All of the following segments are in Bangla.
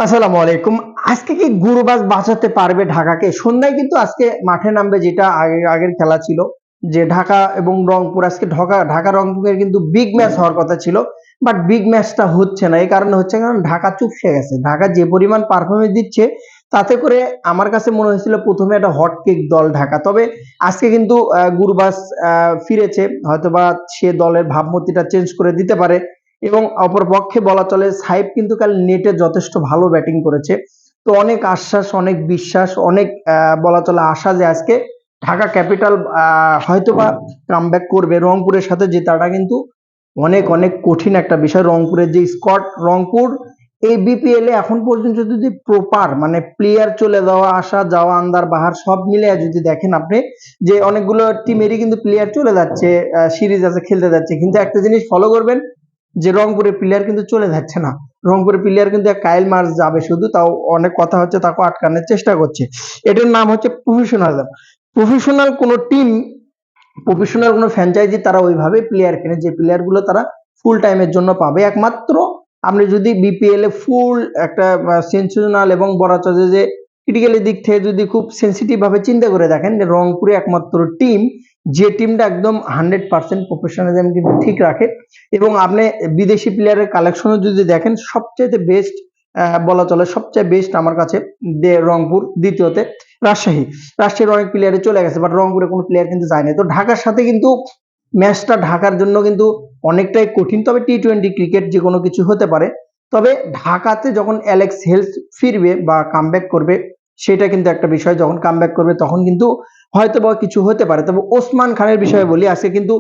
আসসালামু আলাইকুম। আজকে কি গুরবাজ বাঁচাতে পারবে ঢাকাকে? সন্ধ্যায় কিন্তু আজকে মাঠে নামবে, যেটা আগের খেলা ছিল যে ঢাকা এবং রংপুর। আজকে ঢাকা রংপুরের কিন্তু বিগ ম্যাচ হওয়ার কথা ছিল, বাট বিগ ম্যাচটা হচ্ছে না। এই কারণে হচ্ছে কারণ ঢাকা চুপসে গেছে। ঢাকা যে পরিমাণ পারফরমেন্স দিচ্ছে তাতে করে আমার কাছে মনে হয়েছিল প্রথমে একটা হটকেক দল ঢাকা। তবে আজকে কিন্তু গুরবাজ ফিরেছে, হয়তোবা সে দলের ভাবমূর্তিটা চেঞ্জ করে দিতে পারে। এবং অপরপক্ষে বলা চলে সাইব কিন্তু কাল নেটে যথেষ্ট ভালো ব্যাটিং করেছে। তো অনেক আশ্বাস, অনেক বিশ্বাস, অনেক বলা চলে আশা যে আজকে ঢাকা ক্যাপিটাল হয়তোবা কামব্যাক করবে। রংপুরের সাথে জেতাটা কিন্তু অনেক অনেক কঠিন একটা বিষয়। রংপুরের যে স্কোয়াড, রংপুর এই বিপিএল এ এখন পর্যন্ত যদি প্রপার মানে প্লেয়ার চলে যাওয়া, আসা যাওয়া, আন্দার বাহার সব মিলে যদি দেখেন আপনি, যে অনেকগুলো টিমেরই কিন্তু প্লেয়ার চলে যাচ্ছে, সিরিজ আছে খেলতে যাচ্ছে, কিন্তু একটা জিনিস ফলো করবেন যে রংপুরের প্লেয়ার কিন্তু চলে যাচ্ছে না। রংপুরের প্লেয়ার কিন্তু কাইল মার্চ যাবে শুধু, তাও অনেক কথা হচ্ছে তাকে আটকানোর চেষ্টা করছে। এটার নাম হচ্ছে প্রফেশনালিজম। প্রফেশনাল কোনো টিম, প্রফেশনাল কোনো ফ্র্যাঞ্চাইজি তারা ওইভাবে প্লেয়ার কেনে যে প্লেয়ার গুলো তারা ফুল টাইমের জন্য পাবে। একমাত্র আপনি যদি বিপিএল এ ফুল একটা সেন্সেশনাল এবং বলা চলে যে ক্রিটিক্যালি দিক থেকে যদি খুব সেন্সিটিভ ভাবে চিন্তা করে দেখেন, যে রংপুরে একমাত্র টিম যে টিমটা একদম 100% প্রফেশনালিজম কিন্তু ঠিক রাখে। এবং আপনি বিদেশি প্লেয়ারের কালেকশনও যদি দেখেন, সবচেয়ে বেস্ট বলা চলে, সবচেয়ে বেস্ট আমার কাছে রংপুর, দ্বিতীয়তে রাজশাহীর অনেক প্লেয়ারে চলে গেছে, বাট রংপুরে কোনো প্লেয়ার কিন্তু যায়নি। তো ঢাকার সাথে কিন্তু ম্যাচটা ঢাকার জন্য কিন্তু অনেকটাই কঠিন। তবে টি-20 ক্রিকেট যে কোনো কিছু হতে পারে। তবে ঢাকাতে যখন অ্যালেক্স হেলস ফিরবে বা কামব্যাক করবে, সেটা কিন্তু একটা বিষয়। যখন কামব্যাক করবে তখন কিন্তু হয়তো বা কিছু হতে পারে। তবে ওসমান খানের বিষয়ে বলি, আজকে কিন্তু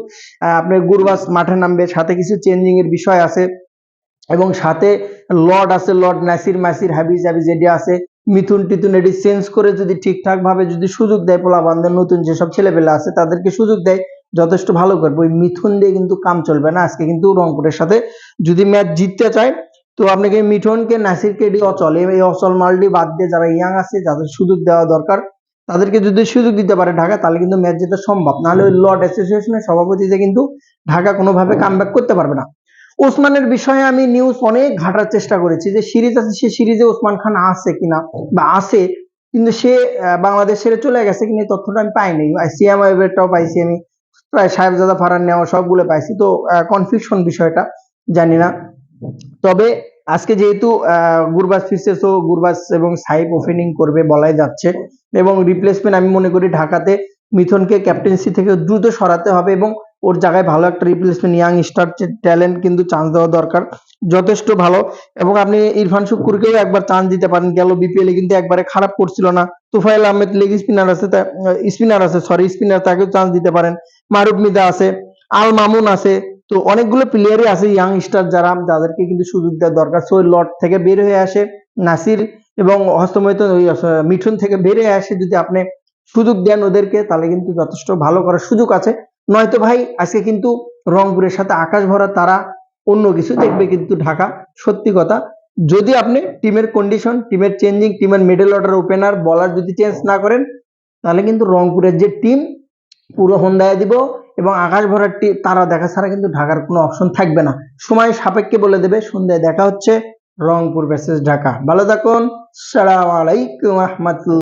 আপনার গুরবাজ মাঠে নামবে, সাথে কিছু চেঞ্জিং এর বিষয় আছে এবং সাথে লর্ড আছে, লর্ড নাসির মাসির হাবিজ হাবিজ এডি আছে, মিথুন টিথুন এডি চেঞ্জ করে যদি ঠিকঠাক ভাবে যদি সুযোগ দেয়, পোলাপানদের নতুন যেসব ছেলেপেলে আছে তাদেরকে সুযোগ দেয়, যথেষ্ট ভালো করবে। ওই মিথুন দিয়ে কিন্তু কাম চলবে না। আজকে কিন্তু রংপুরের সাথে যদি ম্যাচ জিততে চায়, তো আপনাকে মিঠুনকে, নাসিরকে এডি অচল, এই অচল মালটি বাদ দিয়ে যারা ইয়াং আছে, যাদের সুযোগ দেওয়া দরকার, তাদেরকে যদি সুযোগ দিতে পারে ঢাকা, তাহলে কিন্তু ম্যাচ জেতা সম্ভব। নাহলে ওই লর্ড অ্যাসোসিয়েশনের সভাপতিতে কিন্তু ঢাকা কোনোভাবে কামব্যাক করতে পারবে না। ওসমানের বিষয়ে আমি নিউজ অনেক ঘাটার চেষ্টা করেছি, যে সিরিজ আছে, সে সিরিজে ওসমান খান আছে কিনা বা আছে, কিন্তু সে বাংলাদেশ ছেড়ে চলে গেছে কিনা তথ্যটা আমি পাইনি। সিএম ওয়েবেরটাও পাইছি আমি, প্রায় সাহেবজাদা ফারান নেওয়া সবগুলো পাইছি। তো কনফিউশন বিষয়টা জানি না। তবে আজকে যেহেতু গুরবাজ ফিরছে, তো গুরবাজ এবং সাইব ওপেনিং করবে বলাই যাচ্ছে। এবং রিপ্লেসমেন্ট আমি মনে করি ঢাকাতে মিথুনকে ক্যাপ্টেন্সি থেকে দ্রুত সরাতে হবে এবং ওর জায়গায় ভালো একটা রিপ্লেসমেন্ট, ইয়াং স্টার ট্যালেন্ট কিন্তু চান্স দেওয়া দরকার, যথেষ্ট ভালো। এবং আপনি ইরফান শুক্কুরকেও একবার চান্স দিতে পারেন, গেল বিপিএল এ কিন্তু একবারে খারাপ করছিল না। তুফাইল আহমেদ লেগ স্পিনার আছে, স্পিনার, তাকেও চান্স দিতে পারেন। মারুফ মিদা আছে, আল মামুন আছে। তো অনেকগুলো প্লেয়ারই আছে ইয়াং স্টার যাদেরকে কিন্তু সুযোগ দেওয়ার দরকার। সো লর্ড থেকে বের হয়ে আসে নাসির এবং হস্তমৈত মিঠুন থেকে বের হয়ে আসে, যদি আপনি সুযোগ দেন ওদেরকে, তাহলে কিন্তু যথেষ্ট ভালো করার সুযোগ আছে। নয়তো ভাই আজকে কিন্তু রংপুরের সাথে আকাশ ভরা তারা, অন্য কিছু দেখবে কিন্তু ঢাকা। সত্যি কথা, যদি আপনি টিমের কন্ডিশন, টিমের চেঞ্জিং, টিমের মিডল অর্ডার ওপেনার বলার যদি চেঞ্জ না করেন, তাহলে কিন্তু রংপুরের যে টিম পুরো হন্দায় দিব এবং আকাশ ভরা তারা দেখা ছাড়া কিন্তু ঢাকার কোনো অপশন থাকবে না। সময় সাপেক্ষে বলে দেবে। সন্ধ্যায় দেখা হচ্ছে রংপুর ভার্সেস ঢাকা। ভালো থাকুন। সালাম আলাইকুম রহমতুল্লাহ।